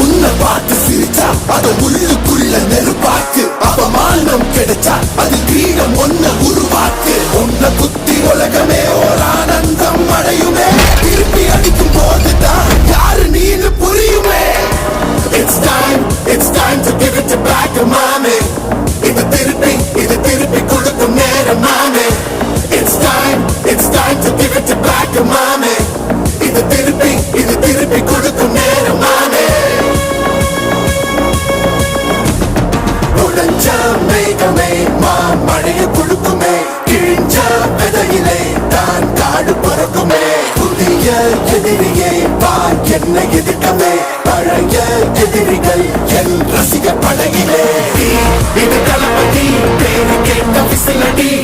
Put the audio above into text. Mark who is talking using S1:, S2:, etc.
S1: உன்னை பார்த்து சிரிச்சா அத உள்ளுக்குள்ள நெருப்பாக்கு, அவமானம் கிடைச்சா அது கிரீடம் ஒன்ன உருவாக்கு. உன்னை குத்தி உலகமே ஒரு ஆனந்தம் அடையுமே, திருப்பி அடிக்கும் போதுதான் யாரு நீன்னு புரியுமே. It's time to give it back to mommy. இது திருப்பி கொடுக்கும் நேரம் மாமே. It's time to give it back to mommy. இது திருப்பி கொடுக்கும் நேரம் மாமே. உடஞ்ச மேகமே மழையை கொடுக்குமே, கிழிஞ்ச விதையிலே தான் காடு பிறக்குமே. புதிய எதிரியே வா என்னை எதிர்க்கவே, பழைய எதிரிகள் என் ரசிக படையிலே. இது